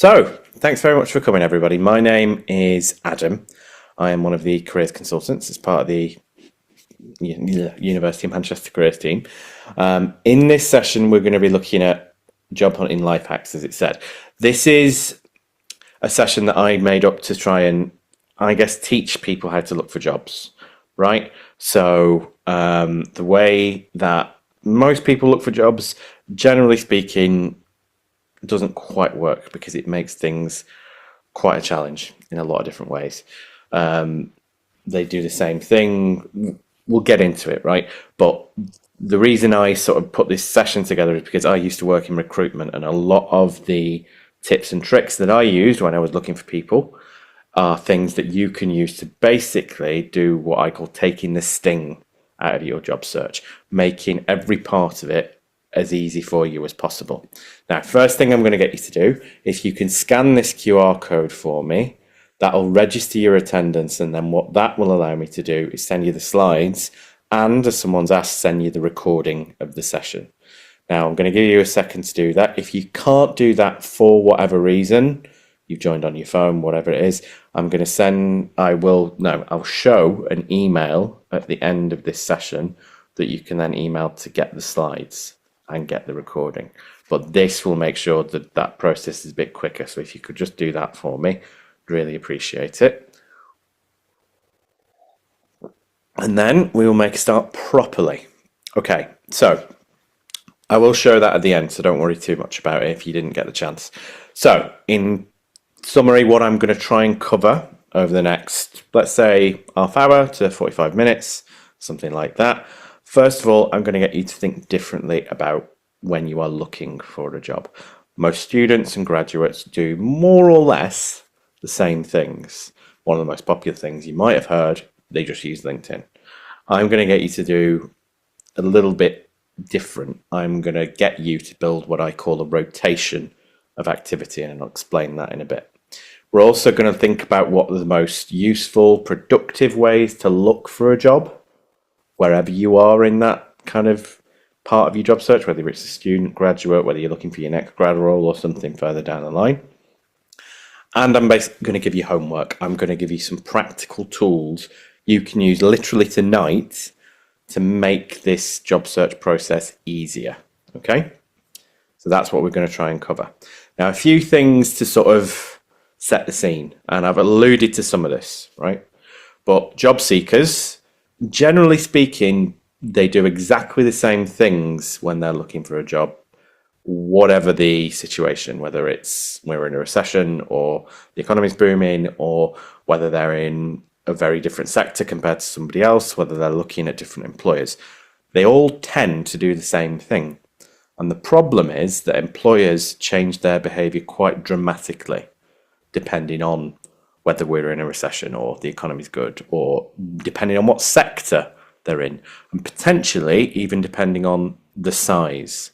So, thanks very much for coming, everybody. My name is Adam. I am one of the careers consultants as part of the University of Manchester careers team. In this session, we're going to be looking at job hunting life hacks, as it said. This is a session that I made up to try and, I guess, teach people how to look for jobs, right? So, the way that most people look for jobs, generally speaking, doesn't quite work because it makes things quite a challenge in a lot of different ways. They do the same thing. We'll get into it, right? But the reason I sort of put this session together is because I used to work in recruitment, and a lot of the tips and tricks that I used when I was looking for people are things that you can use to basically do what I call taking the sting out of your job search, making every part of it as easy for you as possible. Now, first thing I'm going to get you to do, if you can scan this QR code for me, that'll register your attendance, and then what that will allow me to do is send you the slides and, as someone's asked, send you the recording of the session. Now, I'm going to give you a second to do that. If you can't do that for whatever reason, you've joined on your phone, whatever it is, I'll show an email at the end of this session that you can then email to get the slides and get the recording. But this will make sure that that process is a bit quicker. So if you could just do that for me, really appreciate it. And then we will make a start properly. Okay, so I will show that at the end, so don't worry too much about it if you didn't get the chance. So in summary, what I'm going to try and cover over the next, let's say, half hour to 45 minutes, something like that. First of all, I'm going to get you to think differently about when you are looking for a job. Most students and graduates do more or less the same things. One of the most popular things you might have heard, they just use LinkedIn. I'm going to get you to do a little bit different. I'm going to get you to build what I call a rotation of activity, and I'll explain that in a bit. We're also going to think about what are the most useful, productive ways to look for a job, wherever you are in that kind of part of your job search, whether it's a student, graduate, whether you're looking for your next grad role or something further down the line. And I'm basically going to give you homework. I'm going to give you some practical tools you can use literally tonight to make this job search process easier. Okay? So that's what we're going to try and cover. Now, a few things to sort of set the scene, and I've alluded to some of this, right? But job seekers, generally speaking, they do exactly the same things when they're looking for a job, whatever the situation, whether it's we're in a recession or the economy's booming, or whether they're in a very different sector compared to somebody else, whether they're looking at different employers. They all tend to do the same thing. And the problem is that employers change their behavior quite dramatically depending on whether we're in a recession or the economy's good, or depending on what sector they're in, and potentially even depending on the size.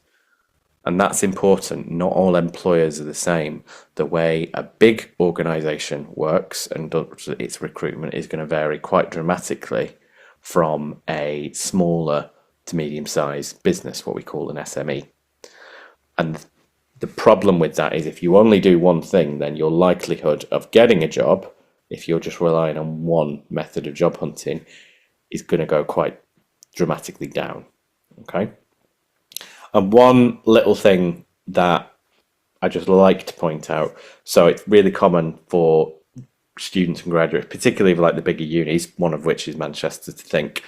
And that's important. Not all employers are the same. The way a big organization works and does its recruitment is going to vary quite dramatically from a smaller to medium-sized business, what we call an SME. And the problem with that is if you only do one thing, then your likelihood of getting a job, if you're just relying on one method of job hunting, is going to go quite dramatically down. Okay? And one little thing that I just like to point out, so it's really common for students and graduates, particularly like the bigger unis, one of which is Manchester, to think,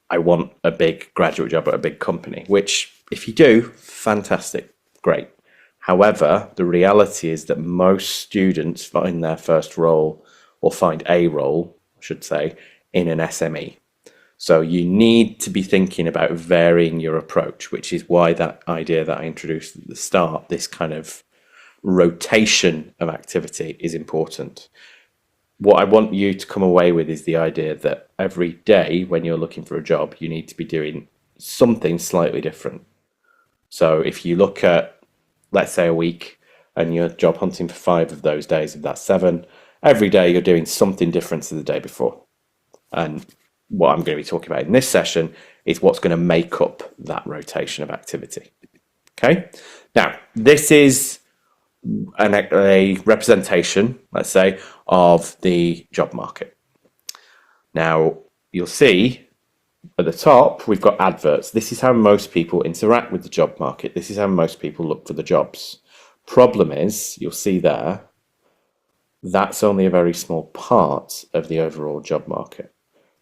I want a big graduate job at a big company, which if you do, fantastic, great. However, the reality is that most students find their first role, or find a role, I should say, in an SME. So you need to be thinking about varying your approach, which is why that idea that I introduced at the start, this kind of rotation of activity, is important. What I want you to come away with is the idea that every day when you're looking for a job, you need to be doing something slightly different. So if you look at, let's say, a week, and you're job hunting for 5 of those days, if that's 7, every day you're doing something different to the day before. And what I'm going to be talking about in this session is what's going to make up that rotation of activity. Okay? Now, this is a representation, let's say, of the job market. Now, you'll see at the top, we've got adverts. This is how most people interact with the job market. This is how most people look for the jobs. Problem is, you'll see there, that's only a very small part of the overall job market.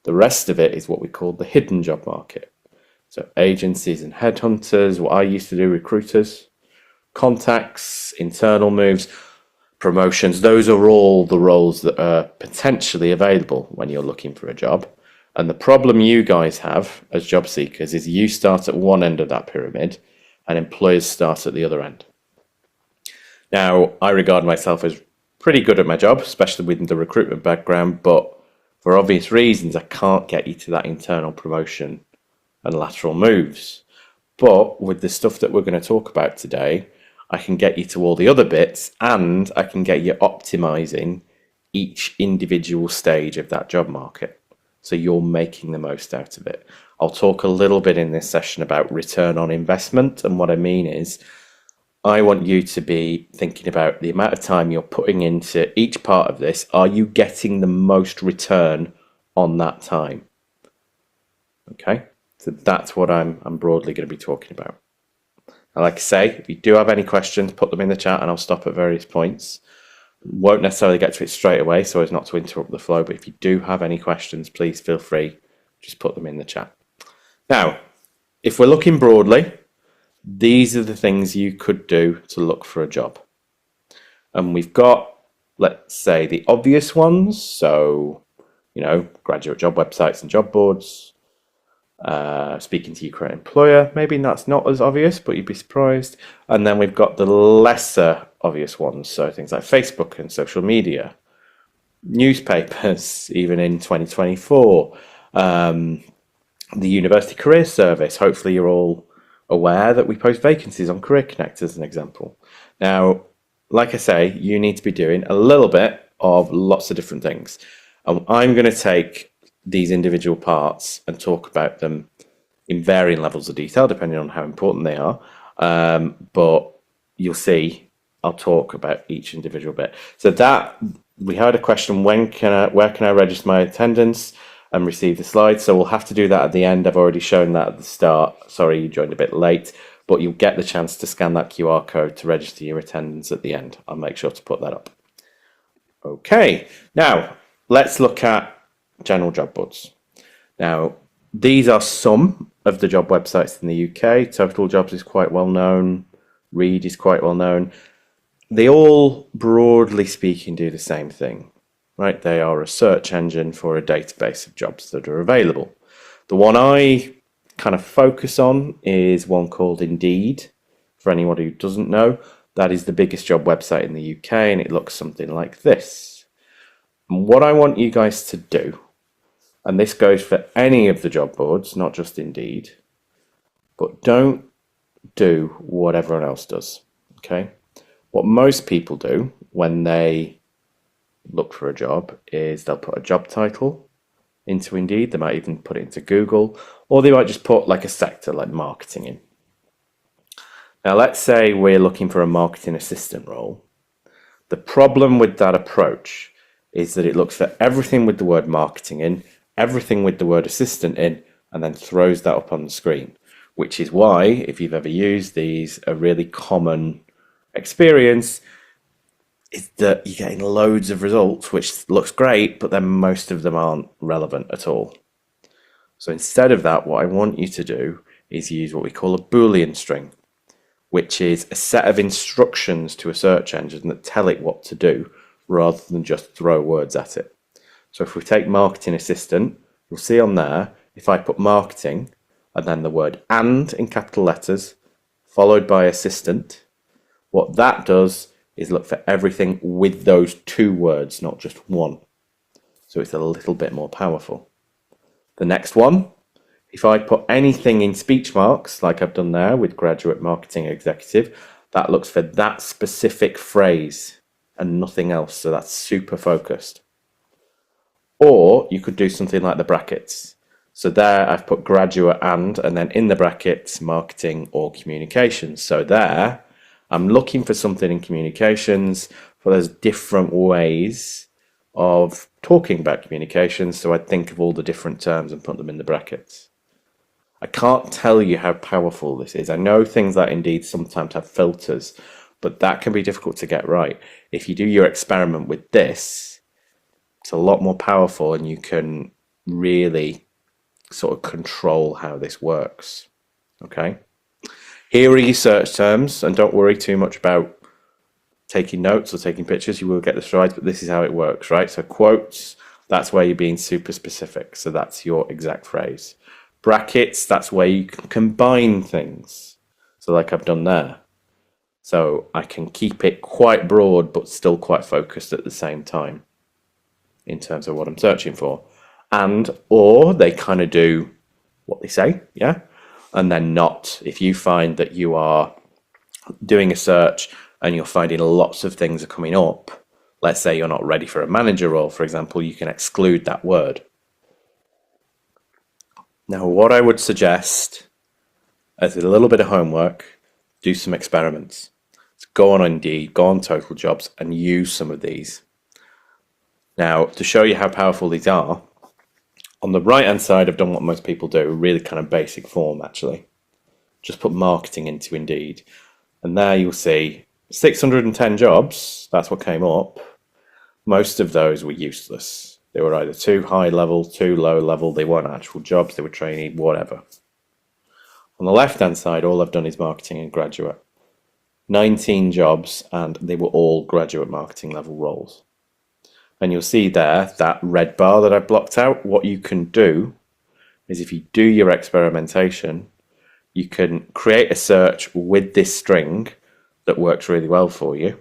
The rest of it is what we call the hidden job market. So agencies and headhunters, what I used to do, recruiters, contacts, internal moves, promotions, those are all the roles that are potentially available when you're looking for a job. And the problem you guys have as job seekers is you start at one end of that pyramid and employers start at the other end. Now, I regard myself as pretty good at my job, especially with the recruitment background, but for obvious reasons, I can't get you to that internal promotion and lateral moves. But with the stuff that we're going to talk about today, I can get you to all the other bits, and I can get you optimizing each individual stage of that job market, so you're making the most out of it. I'll talk a little bit in this session about return on investment, and what I mean is I want you to be thinking about the amount of time you're putting into each part of this. Are you getting the most return on that time? Okay, so that's what I'm broadly going to be talking about. And like I say, if you do have any questions, put them in the chat and I'll stop at various points. Won't necessarily get to it straight away so as not to interrupt the flow, but if you do have any questions, please feel free, just put them in the chat. Now, if we're looking broadly, these are the things you could do to look for a job. And we've got, let's say, the obvious ones. So, graduate job websites and job boards, speaking to your current employer. Maybe that's not as obvious, but you'd be surprised. And then we've got the lesser obvious ones. So things like Facebook and social media, newspapers, even in 2024, the University Career Service. Hopefully you're all aware that we post vacancies on Career Connect as an example. Now, like I say, you need to be doing a little bit of lots of different things. And I'm going to take these individual parts and talk about them in varying levels of detail, depending on how important they are. But you'll see, I'll talk about each individual bit. So that, we had a question, where can I register my attendance and receive the slides? So we'll have to do that at the end. I've already shown that at the start. Sorry, you joined a bit late, but you'll get the chance to scan that QR code to register your attendance at the end. I'll make sure to put that up. Okay, now let's look at general job boards. Now, these are some of the job websites in the UK. Total Jobs is quite well known. Reed is quite well known. They all, broadly speaking, do the same thing, right? They are a search engine for a database of jobs that are available. The one I kind of focus on is one called Indeed. For anyone who doesn't know, that is the biggest job website in the UK, and it looks something like this. And what I want you guys to do, and this goes for any of the job boards, not just Indeed, but don't do what everyone else does, okay? What most people do when they look for a job is they'll put a job title into Indeed, they might even put it into Google, or they might just put like a sector like marketing in. Now, let's say we're looking for a marketing assistant role. The problem with that approach is that it looks for everything with the word marketing in, everything with the word assistant in, and then throws that up on the screen, which is why, if you've ever used these, a really common experience is that you're getting loads of results, which looks great, but then most of them aren't relevant at all. So instead of that, what I want you to do is use what we call a Boolean string, which is a set of instructions to a search engine that tell it what to do rather than just throw words at it. So if we take marketing assistant, you'll see on there, if I put marketing and then the word and in capital letters, followed by assistant, what that does is look for everything with those two words, not just one. So it's a little bit more powerful. The next one, if I put anything in speech marks, like I've done there with graduate marketing executive, that looks for that specific phrase and nothing else. So that's super focused. Or you could do something like the brackets. So there I've put graduate and then in the brackets, marketing or communications. So there I'm looking for something in communications, but there's different ways of talking about communications, so I'd think of all the different terms and put them in the brackets. I can't tell you how powerful this is. I know things like Indeed sometimes have filters, but that can be difficult to get right. If you do your experiment with this, it's a lot more powerful and you can really sort of control how this works. Okay? Here are your search terms, and don't worry too much about taking notes or taking pictures. You will get this right, but this is how it works, right? So quotes, that's where you're being super specific. So that's your exact phrase. Brackets, that's where you can combine things. So like I've done there. So I can keep it quite broad, but still quite focused at the same time in terms of what I'm searching for. And, or they kind of do what they say, yeah? And then not. If you find that you are doing a search and you're finding lots of things are coming up, let's say you're not ready for a manager role, for example, you can exclude that word. Now, what I would suggest as a little bit of homework, do some experiments. So go on Indeed, go on Total Jobs and use some of these. Now, to show you how powerful these are, on the right-hand side, I've done what most people do, really kind of basic form, actually. Just put marketing into Indeed. And there you'll see 610 jobs, that's what came up. Most of those were useless. They were either too high level, too low level, they weren't actual jobs, they were trainee, whatever. On the left-hand side, all I've done is marketing and graduate. 19 jobs, and they were all graduate marketing level roles. And you'll see there, that red bar that I've blocked out, what you can do is if you do your experimentation, you can create a search with this string that works really well for you,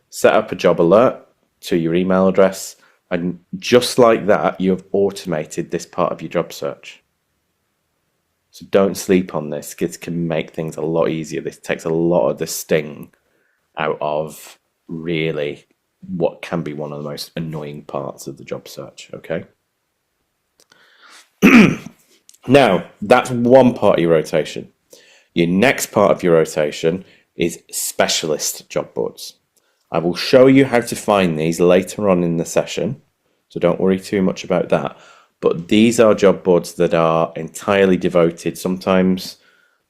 set up a job alert to your email address, and just like that, you've automated this part of your job search. So don't sleep on this. It can make things a lot easier. This takes a lot of the sting out of really what can be one of the most annoying parts of the job search, okay? Now, that's one part of your rotation. Your next part of your rotation is specialist job boards. I will show you how to find these later on in the session, so don't worry too much about that. But these are job boards that are entirely devoted sometimes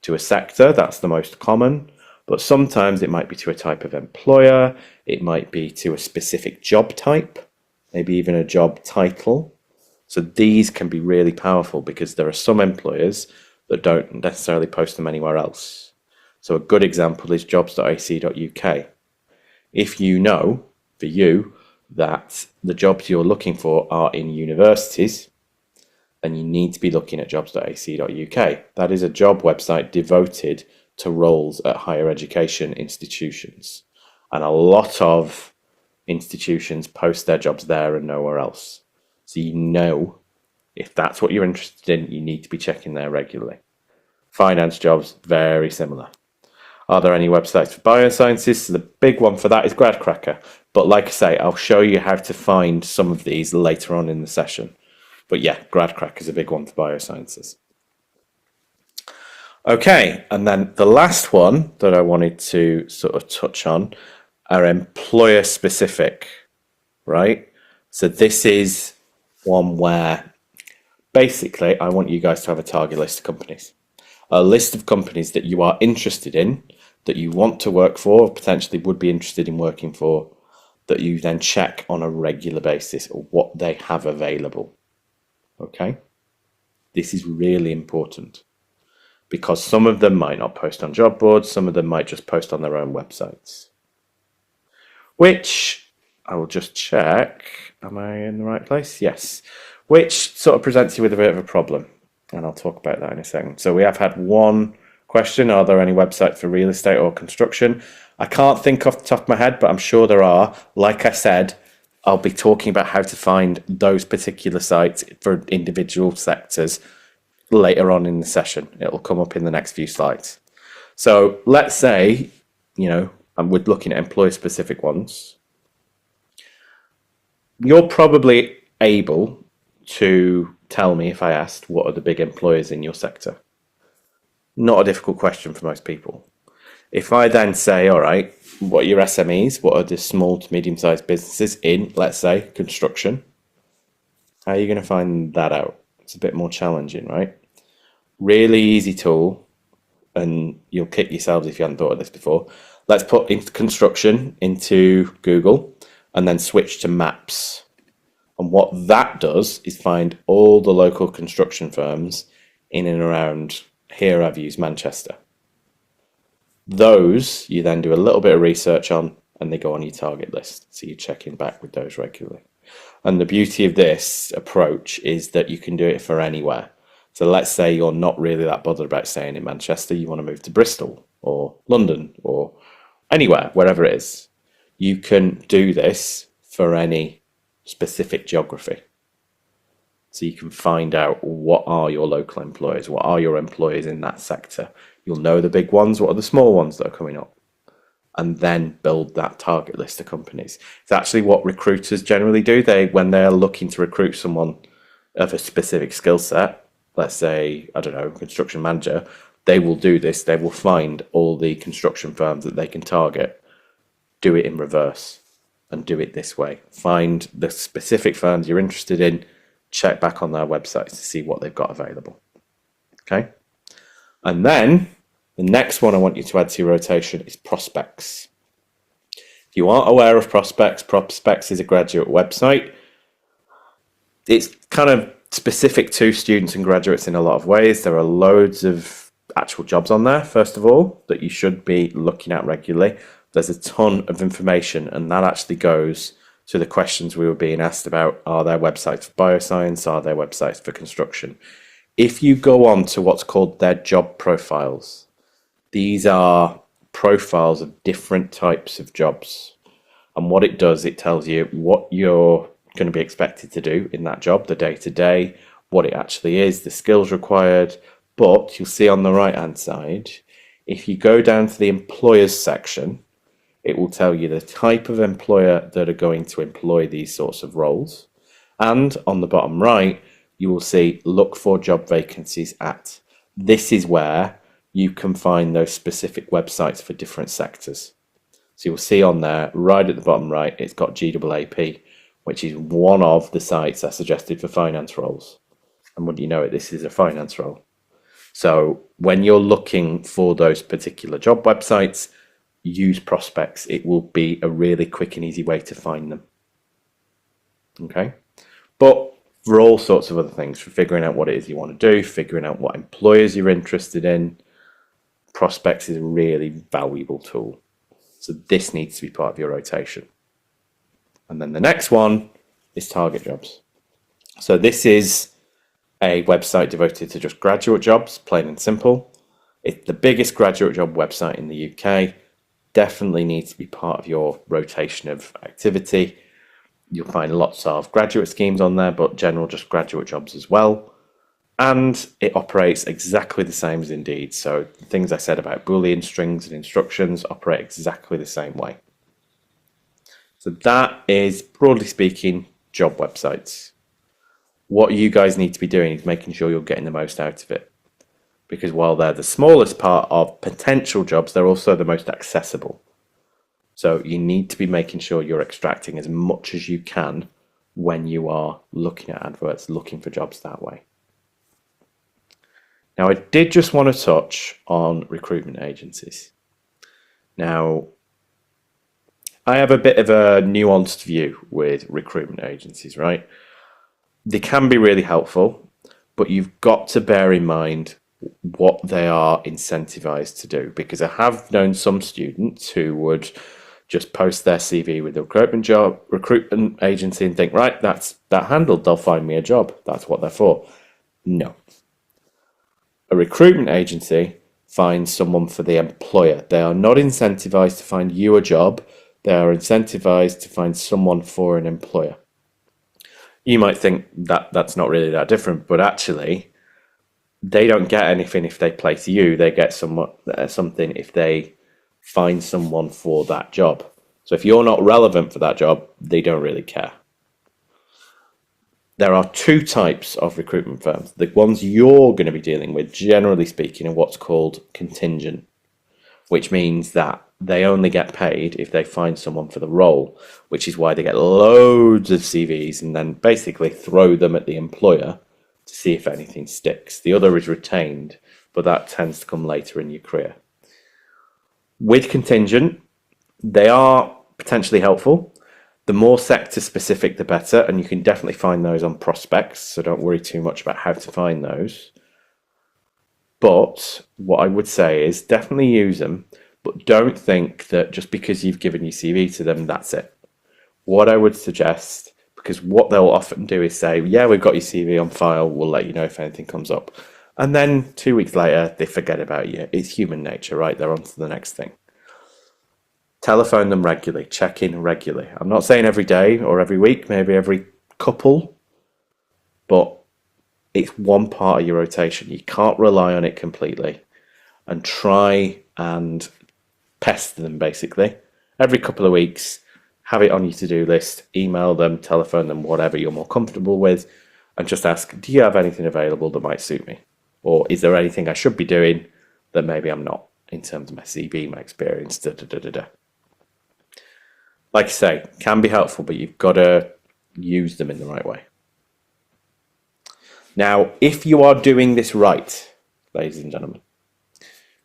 to a sector, that's the most common, but sometimes it might be to a type of employer, it might be to a specific job type, maybe even a job title. So these can be really powerful because there are some employers that don't necessarily post them anywhere else. So a good example is jobs.ac.uk. If you know, for you, that the jobs you're looking for are in universities, then you need to be looking at jobs.ac.uk. That is a job website devoted to roles at higher education institutions. And a lot of institutions post their jobs there and nowhere else. So you know, if that's what you're interested in, you need to be checking there regularly. Finance jobs, very similar. Are there any websites for biosciences? So the big one for that is GradCracker. But like I say, I'll show you how to find some of these later on in the session. But yeah, GradCracker is a big one for biosciences. Okay, and then the last one that I wanted to sort of touch on are employer specific, right? So this is one where basically I want you guys to have a target list of companies. A list of companies that you are interested in, that you want to work for, potentially would be interested in working for, that you then check on a regular basis or what they have available. Okay? This is really important because some of them might not post on job boards, some of them might just post on their own websites. Which, I will just check, am I in the right place? Yes. Which sort of presents you with a bit of a problem. And I'll talk about that in a second. So we have had one question, are there any websites for real estate or construction? I can't think off the top of my head, but I'm sure there are. Like I said, I'll be talking about how to find those particular sites for individual sectors later on in the session. It'll come up in the next few slides. So let's say, we're looking at employer-specific ones. You're probably able to tell me, if I asked, what are the big employers in your sector? Not a difficult question for most people. If I then say, all right, what are your SMEs? What are the small to medium-sized businesses in, let's say, construction? How are you going to find that out? It's a bit more challenging, right? Really easy tool, and you'll kick yourselves if you hadn't thought of this before. Let's put into construction into Google and then switch to maps. And what that does is find all the local construction firms in and around here. I've used Manchester. Those you then do a little bit of research on and they go on your target list. So you're checking back with those regularly. And the beauty of this approach is that you can do it for anywhere. So let's say you're not really that bothered about staying in Manchester. You want to move to Bristol or London or anywhere, wherever it is. You can do this for any specific geography. So you can find out what are your local employers, what are your employers in that sector. You'll know the big ones, what are the small ones that are coming up, and then build that target list of companies. It's actually what recruiters generally do. When they're looking to recruit someone of a specific skill set, let's say, I don't know, construction manager, they will do this. They will find all the construction firms that they can target, do it in reverse, and do it this way. Find the specific firms you're interested in, check back on their websites to see what they've got available. Okay? And then the next one I want you to add to your rotation is prospects. If you aren't aware of prospects, Prospects is a graduate website. It's kind of specific to students and graduates in a lot of ways. There are loads of actual jobs on there, first of all, that you should be looking at regularly. There's a ton of information, and that actually goes to the questions we were being asked about. Are there websites for bioscience? Are there websites for construction? If you go on to what's called their job profiles, these are profiles of different types of jobs. And what it does, it tells you what you're going to be expected to do in that job, the day-to-day, what it actually is, the skills required. But you'll see on the right-hand side, if you go down to the employers section, it will tell you the type of employer that are going to employ these sorts of roles. And on the bottom right, you will see look for job vacancies at. This is where you can find those specific websites for different sectors. So you'll see on there, right at the bottom right, it's got GAAP, which is one of the sites that's suggested for finance roles. And wouldn't you know it, this is a finance role. So when you're looking for those particular job websites, use prospects. It will be a really quick and easy way to find them. Okay? But for all sorts of other things, for figuring out what it is you want to do, figuring out what employers you're interested in, prospects is a really valuable tool. So this needs to be part of your rotation. And then the next one is Target Jobs. So this is a website devoted to just graduate jobs, plain and simple. It's the biggest graduate job website in the UK. Definitely needs to be part of your rotation of activity. You'll find lots of graduate schemes on there, but general just graduate jobs as well. And it operates exactly the same as Indeed. So the things I said about Boolean strings and instructions operate exactly the same way. So that is, broadly speaking, job websites. What you guys need to be doing is making sure you're getting the most out of it. Because while they're the smallest part of potential jobs, they're also the most accessible. So you need to be making sure you're extracting as much as you can when you are looking at adverts, looking for jobs that way. Now, I did just want to touch on recruitment agencies. Now, I have a bit of a nuanced view with recruitment agencies, right? They can be really helpful, but you've got to bear in mind what they are incentivized to do, because I have known some students who would just post their CV with a recruitment agency and think, right, that's that handled, they'll find me a job. That's what they're for. No. A recruitment agency finds someone for the employer. They are not incentivized to find you a job. They are incentivized to find someone for an employer. You might think that that's not really that different, but actually, they don't get anything if they place you. They get something if they find someone for that job. So if you're not relevant for that job, they don't really care. There are two types of recruitment firms. The ones you're going to be dealing with, generally speaking, are what's called contingent. which means that they only get paid if they find someone for the role, which is why they get loads of CVs and then basically throw them at the employer to see if anything sticks. The other is retained, but that tends to come later in your career. With contingent, they are potentially helpful. The more sector specific, the better, and you can definitely find those on prospects, so don't worry too much about how to find those. But what I would say is definitely use them, but don't think that just because you've given your CV to them, that's it. What I would suggest, because what they'll often do is say, yeah, we've got your CV on file, we'll let you know if anything comes up. And then 2 weeks later, they forget about you. It's human nature, right? They're on to the next thing. Telephone them regularly, check in regularly. I'm not saying every day or every week, maybe every couple, but it's one part of your rotation. You can't rely on it completely, and try and pester them basically. Every couple of weeks, have it on your to-do list, email them, telephone them, whatever you're more comfortable with, and just ask, do you have anything available that might suit me? Or is there anything I should be doing that maybe I'm not in terms of my CV, my experience, Like I say, can be helpful, but you've got to use them in the right way. Now, if you are doing this right, ladies and gentlemen,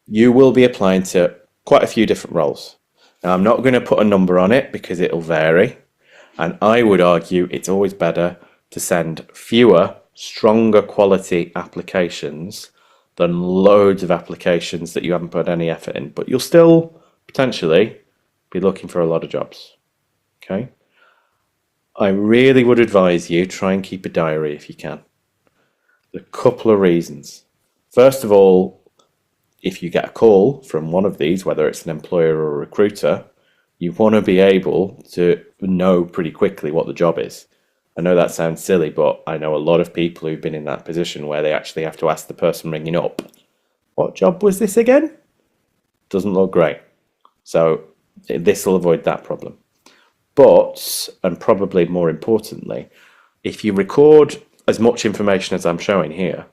you will be applying to quite a few different roles. Now, I'm not going to put a number on it because it'll vary, and I would argue it's always better to send fewer, stronger quality applications than loads of applications that you haven't put any effort in, but you'll still potentially be looking for a lot of jobs. Okay? I really would advise you try and keep a diary if you can. A couple of reasons. First of all, if you get a call from one of these, whether it's an employer or a recruiter, you want to be able to know pretty quickly what the job is. I know that sounds silly, but I know a lot of people who've been in that position where they actually have to ask the person ringing up, what job was this again? Doesn't look great. So this will avoid that problem. But, and probably more importantly, if you record as much information as I'm showing here,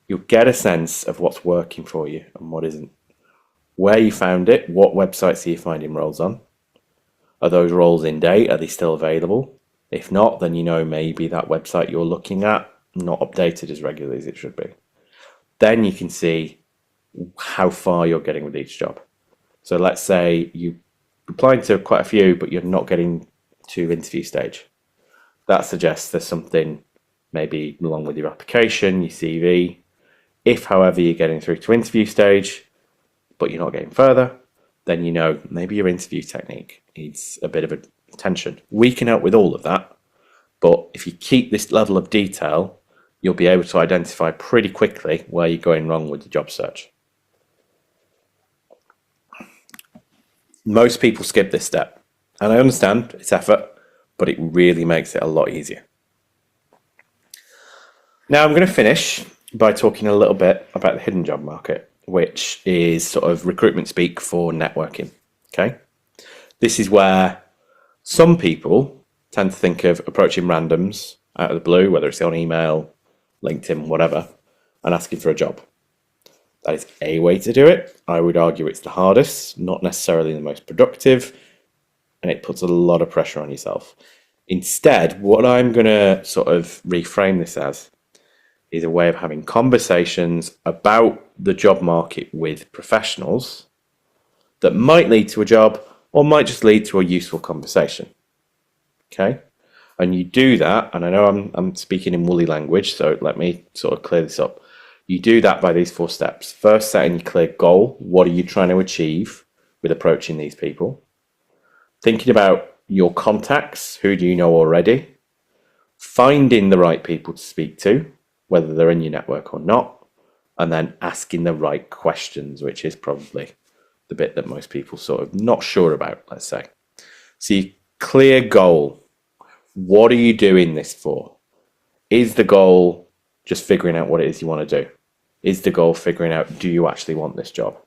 you'll get a sense of what's working for you and what isn't. Where you found it, what websites are you finding roles on? Are those roles in date? Are they still available? If not, then you know maybe that website you're looking at not updated as regularly as it should be. Then you can see how far you're getting with each job. So let's say you applied to quite a few, but you're not getting to interview stage. That suggests there's something maybe along with your application, your CV. If, however, you're getting through to interview stage, but you're not getting further, then you know maybe your interview technique needs a bit of attention. We can help with all of that, but if you keep this level of detail, you'll be able to identify pretty quickly where you're going wrong with the job search. Most people skip this step, and I understand it's effort, but it really makes it a lot easier. Now I'm going to finish by talking a little bit about the hidden job market, which is sort of recruitment speak for networking. Okay, this is where some people tend to think of approaching randoms out of the blue, whether it's on email, LinkedIn, whatever, and asking for a job. That is a way to do it. I would argue it's the hardest, not necessarily the most productive, and it puts a lot of pressure on yourself. Instead, what I'm going to sort of reframe this as is a way of having conversations about the job market with professionals that might lead to a job or might just lead to a useful conversation. Okay? And you do that, and I know I'm speaking in woolly language, so let me sort of clear this up. You do that by these 4 steps. First, setting your clear goal. What are you trying to achieve with approaching these people? Thinking about your contacts. Who do you know already? Finding the right people to speak to, whether they're in your network or not. And then asking the right questions, which is probably the bit that most people sort of not sure about, let's say. So your clear goal. What are you doing this for? Is the goal just figuring out what it is you want to do? Is the goal figuring out, do you actually want this job?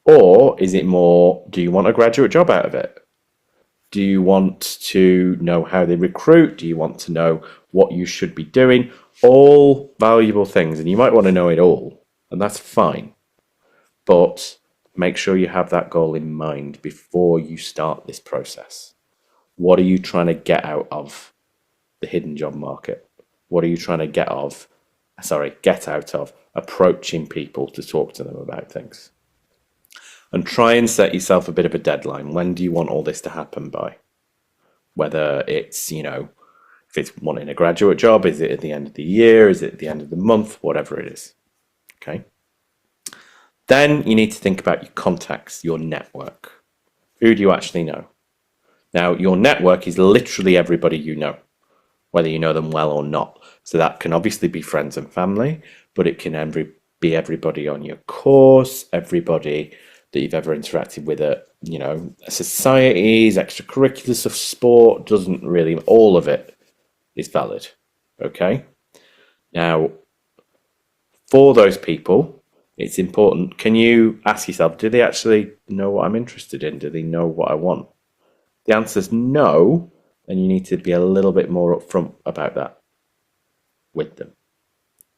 Or is it more, do you want a graduate job out of it? Do you want to know how they recruit? Do you want to know what you should be doing? All valuable things, and you might want to know it all, and that's fine. But make sure you have that goal in mind before you start this process. What are you trying to get out of the hidden job market? What are you trying to get out of approaching people to talk to them about things? And try and set yourself a bit of a deadline. When do you want all this to happen by? Whether it's, if it's wanting a graduate job, is it at the end of the year? Is it at the end of the month? Whatever it is. Okay. Then you need to think about your contacts, your network. Who do you actually know? Now, your network is literally everybody you know, whether you know them well or not. So that can obviously be friends and family, but it can be everybody on your course, everybody that you've ever interacted with at, societies, extracurriculars of sport, doesn't really, all of it is valid. Okay? Now, for those people, it's important. Can you ask yourself, do they actually know what I'm interested in? Do they know what I want? The answer is no, and you need to be a little bit more upfront about that with them.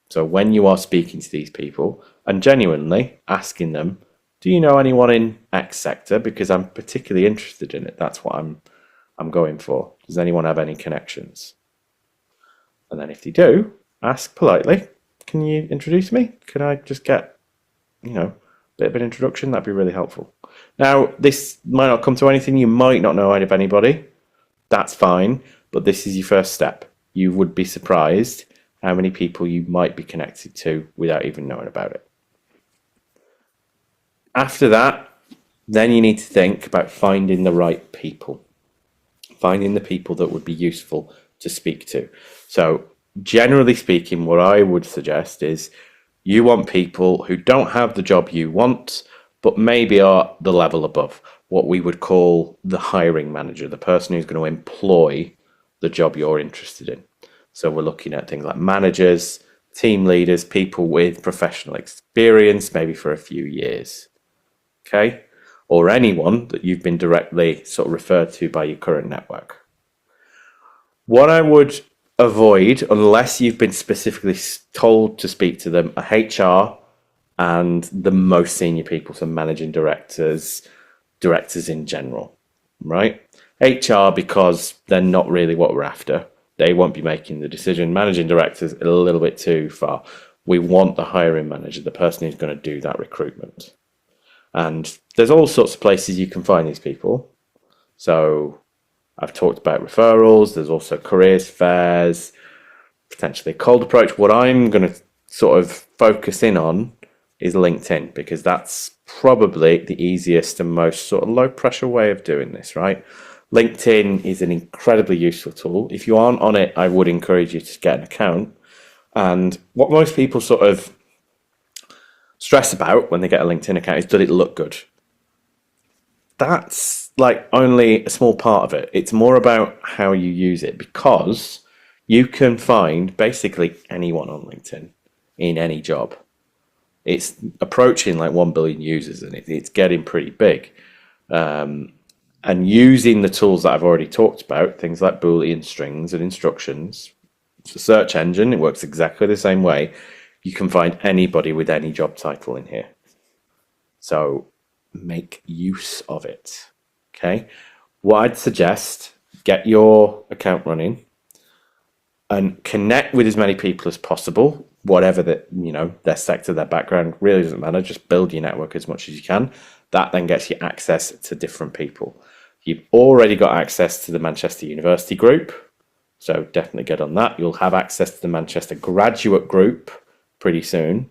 So when you are speaking to these people and genuinely asking them, do you know anyone in X sector? Because I'm particularly interested in it. That's what I'm going for. Does anyone have any connections? And then if they do, ask politely, can you introduce me? Can I just get, a bit of an introduction? That'd be really helpful. Now, this might not come to anything. You might not know of anybody. That's fine. But this is your first step. You would be surprised how many people you might be connected to without even knowing about it. After that, then you need to think about finding the right people. Finding the people that would be useful to speak to. So, generally speaking, what I would suggest is you want people who don't have the job you want, but maybe are the level above, what we would call the hiring manager, the person who's going to employ the job you're interested in. So we're looking at things like managers, team leaders, people with professional experience, maybe for a few years. Okay? Or anyone that you've been directly sort of referred to by your current network. What I would avoid, unless you've been specifically told to speak to them, are HR and the most senior people, so managing directors in general, right? HR, because they're not really what we're after. They won't be making the decision. Managing directors, a little bit too far. We want the hiring manager, the person who's going to do that recruitment. And there's all sorts of places you can find these people. So I've talked about referrals. There's also careers fairs, potentially a cold approach. What I'm going to sort of focus in on is LinkedIn, because that's probably the easiest and most sort of low pressure way of doing this, right? LinkedIn is an incredibly useful tool. If you aren't on it, I would encourage you to get an account. And what most people sort of stress about when they get a LinkedIn account is, does it look good? That's like only a small part of it. It's more about how you use it, because you can find basically anyone on LinkedIn in any job. It's approaching like 1 billion users, and it's getting pretty big. And using the tools that I've already talked about, things like Boolean strings and instructions, it's a search engine. It works exactly the same way. You can find anybody with any job title in here. So make use of it. Okay. What I'd suggest, get your account running and connect with as many people as possible, whatever their sector, their background, really doesn't matter. Just build your network as much as you can. That then gets you access to different people. You've already got access to the Manchester University group, so definitely get on that. You'll have access to the Manchester Graduate Group pretty soon.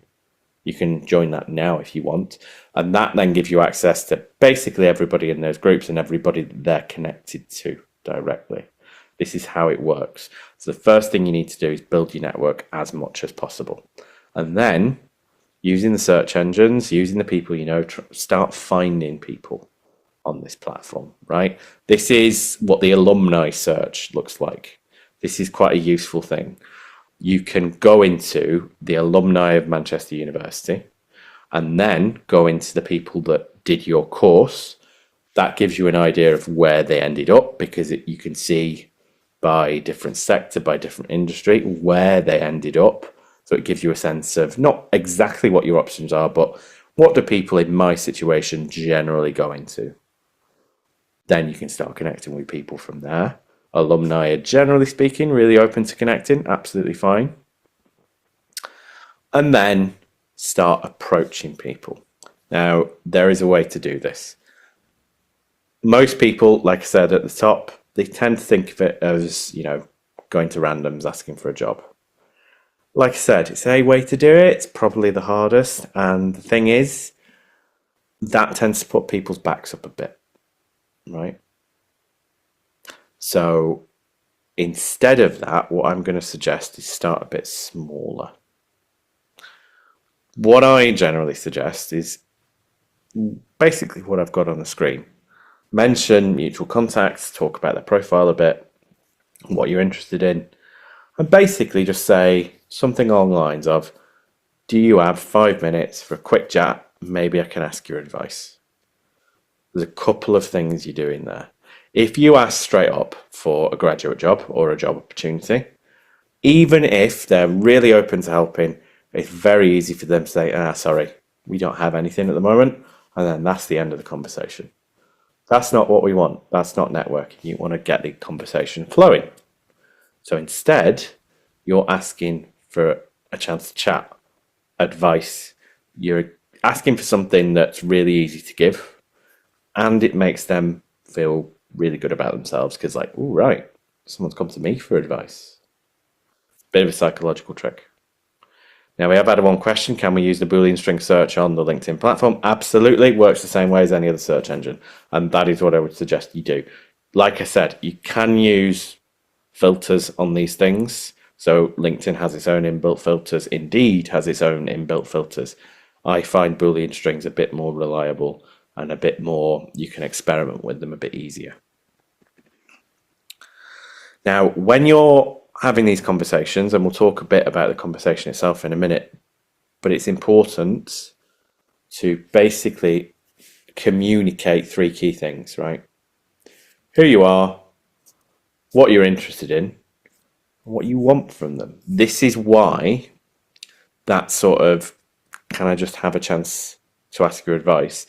You can join that now if you want. And that then gives you access to basically everybody in those groups and everybody that they're connected to directly. This is how it works. So the first thing you need to do is build your network as much as possible. And then, using the search engines, using the people you know, start finding people on this platform, right? This is what the alumni search looks like. This is quite a useful thing. You can go into the alumni of Manchester University and then go into the people that did your course. That gives you an idea of where they ended up, because you can see by different sector, by different industry, where they ended up. So it gives you a sense of not exactly what your options are, but What do people in my situation generally go into? Then you can start connecting with people from there. Alumni are generally speaking really open to connecting, absolutely fine. And then start approaching people. Now, there is a way to do this. Most people, like I said at the top, they tend to think of it as, going to randoms asking for a job. Like I said, it's a way to do it. It's probably the hardest. And the thing is, that tends to put people's backs up a bit, right? So instead of that, what I'm going to suggest is start a bit smaller. What I generally suggest is basically what I've got on the screen. Mention mutual contacts, talk about their profile a bit, what you're interested in, and basically just say something along the lines of, do you have 5 minutes for a quick chat? Maybe I can ask your advice. There's a couple of things you're doing there. If you ask straight up for a graduate job or a job opportunity, even if they're really open to helping, it's very easy for them to say, sorry, we don't have anything at the moment. And then that's the end of the conversation. That's not what we want. That's not networking. You want to get the conversation flowing. So instead, you're asking for a chance to chat, advice. You're asking for something that's really easy to give, and it makes them feel really good about themselves because, like, oh, right, someone's come to me for advice. Bit of a psychological trick. Now, we have had one question. Can we use the Boolean string search on the LinkedIn platform? Absolutely. Works the same way as any other search engine. And that is what I would suggest you do. Like I said, you can use filters on these things. So LinkedIn has its own inbuilt filters. Indeed has its own inbuilt filters. I find Boolean strings a bit more reliable and a bit more, you can experiment with them a bit easier. Now, when you're having these conversations, and we'll talk a bit about the conversation itself in a minute, but it's important to basically communicate 3 key things, right? Who you are, what you're interested in, and what you want from them. This is why that sort of, can I just have a chance to ask your advice,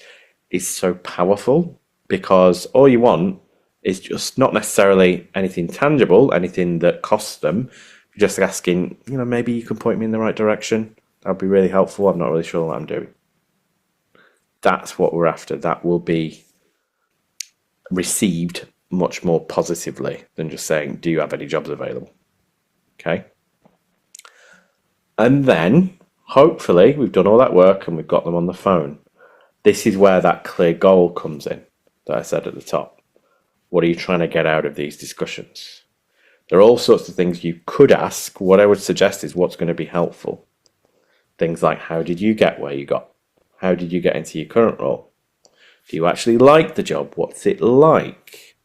is so powerful, because all you want is just not necessarily anything tangible, anything that costs them. You're just asking, maybe you can point me in the right direction. That'd be really helpful. I'm not really sure what I'm doing. That's what we're after. That will be received much more positively than just saying, do you have any jobs available? Okay. And then, hopefully, we've done all that work and we've got them on the phone. This is where that clear goal comes in that I said at the top. What are you trying to get out of these discussions? There are all sorts of things you could ask. What I would suggest is what's going to be helpful. Things like, how did you get where you got? How did you get into your current role? Do you actually like the job? What's it like?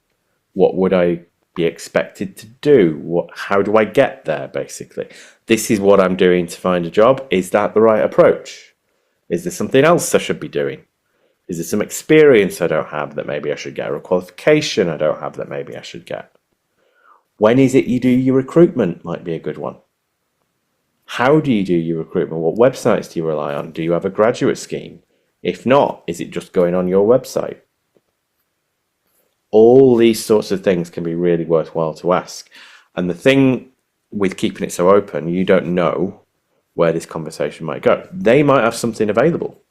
What would I be expected to do? How do I get there, basically? This is what I'm doing to find a job. Is that the right approach? Is there something else I should be doing? Is there some experience I don't have that maybe I should get, or a qualification I don't have that maybe I should get? When is it you do your recruitment might be a good one. How do you do your recruitment? What websites do you rely on? Do you have a graduate scheme? If not, is it just going on your website? All these sorts of things can be really worthwhile to ask. And the thing with keeping it so open, you don't know where this conversation might go. They might have something available,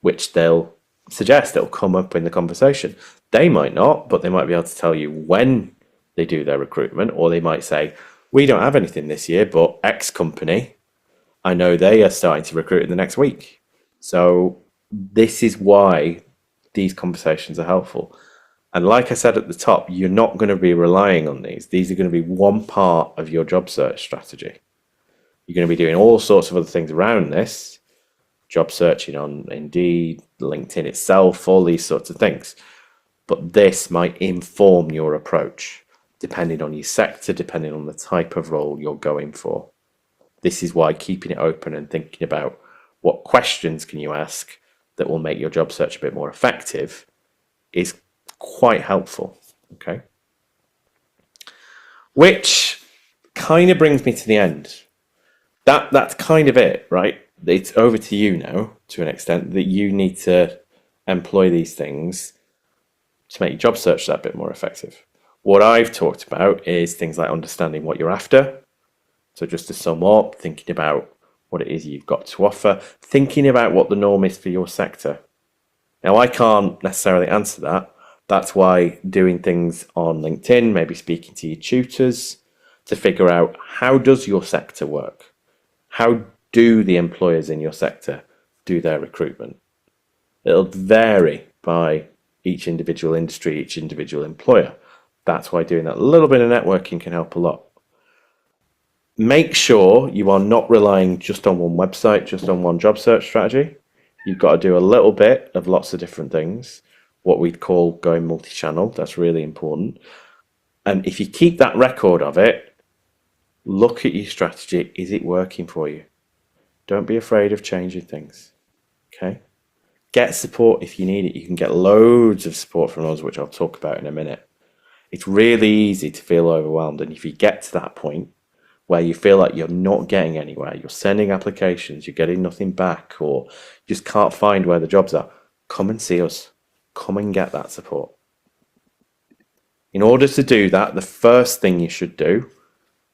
which they'll suggest, it'll come up in the conversation. They might not, but they might be able to tell you when they do their recruitment, or they might say, we don't have anything this year, but X company, I know they are starting to recruit in the next week. So this is why these conversations are helpful. And like I said at the top, you're not going to be relying on these. These are going to be one part of your job search strategy. You're going to be doing all sorts of other things around this, job searching on Indeed, LinkedIn itself, all these sorts of things. But this might inform your approach, depending on your sector, depending on the type of role you're going for. This is why keeping it open and thinking about what questions can you ask that will make your job search a bit more effective is quite helpful. Okay. Which kind of brings me to the end. That's kind of it, right? it's over to you now, to an extent, that you need to employ these things to make your job search that bit more effective. What I've talked about is things like understanding what you're after. So just to sum up, thinking about what it is you've got to offer, thinking about what the norm is for your sector. Now, I can't necessarily answer that. That's why doing things on LinkedIn, maybe speaking to your tutors to figure out, how does your sector work? How do the employers in your sector do their recruitment? It'll vary by each individual industry, each individual employer. That's why doing that little bit of networking can help a lot. Make sure you are not relying just on one website, just on one job search strategy. You've got to do a little bit of lots of different things, what we'd call going multi-channel. That's really important. And if you keep that record of it, look at your strategy. Is it working for you? Don't be afraid of changing things. Okay? Get support if you need it. You can get loads of support from us, which I'll talk about in a minute. It's really easy to feel overwhelmed. And if you get to that point where you feel like you're not getting anywhere, you're sending applications, you're getting nothing back, or you just can't find where the jobs are, come and see us. Come and get that support. In order to do that, the first thing you should do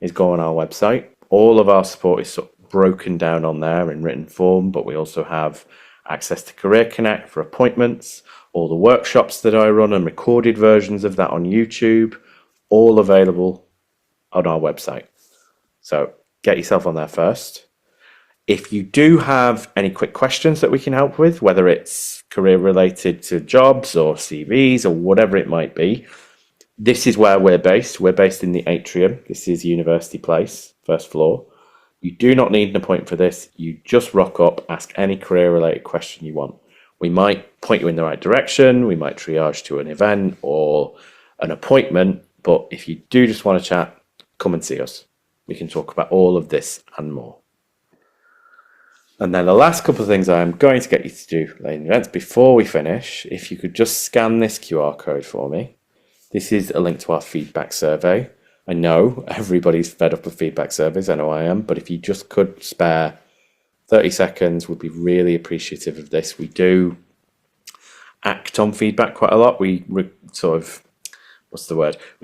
is go on our website. All of our support is sort of broken down on there in written form, but we also have access to Career Connect for appointments, all the workshops that I run and recorded versions of that on YouTube, all available on our website. So get yourself on there first. If you do have any quick questions that we can help with, whether it's career related to jobs or CVs or whatever it might be, this is where we're based. We're based in the Atrium. This is University Place, first floor. You do not need an appointment for this. You just rock up, ask any career related question you want. We might point you in the right direction. We might triage to an event or an appointment. But if you do just want to chat, come and see us. We can talk about all of this and more. And then the last couple of things I'm going to get you to do, ladies and gents, before we finish, if you could just scan this QR code for me. This is a link to our feedback survey. I know everybody's fed up with feedback surveys. I know I am. But if you just could spare 30 seconds, we'd be really appreciative of this. We do act on feedback quite a lot. We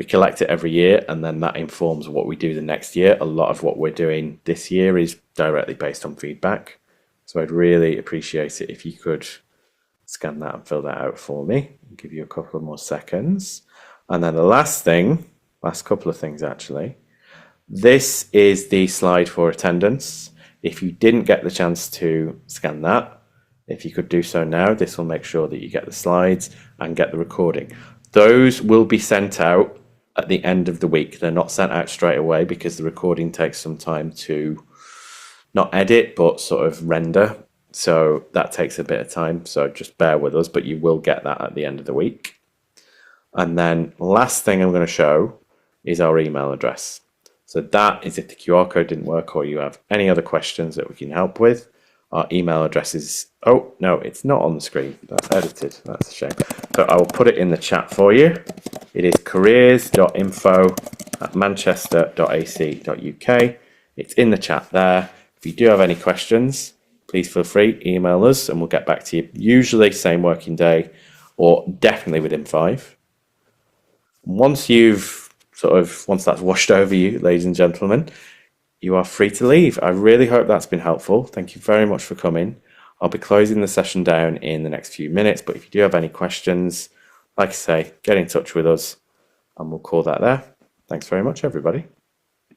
collect it every year, and then that informs what we do the next year. A lot of what we're doing this year is directly based on feedback. So I'd really appreciate it if you could scan that and fill that out for me. I'll give you a couple of more seconds. And then the last couple of things actually. This is the slide for attendance. If you didn't get the chance to scan that, if you could do so now, this will make sure that you get the slides and get the recording. Those will be sent out at the end of the week. They're not sent out straight away because the recording takes some time to not edit, but sort of render. So that takes a bit of time. So just bear with us, but you will get that at the end of the week. And then last thing I'm going to show is our email address. So that is if the QR code didn't work or you have any other questions that we can help with. Our email address is, oh, no, it's not on the screen. That's edited. That's a shame. So I will put it in the chat for you. It is careers.info@manchester.ac.uk. It's in the chat there. If you do have any questions, please feel free, email us and we'll get back to you. Usually same working day or definitely within 5. Once that's washed over you, ladies and gentlemen, you are free to leave. I really hope that's been helpful. Thank you very much for coming. I'll be closing the session down in the next few minutes, but if you do have any questions, like I say, get in touch with us and we'll call that there. Thanks very much, everybody.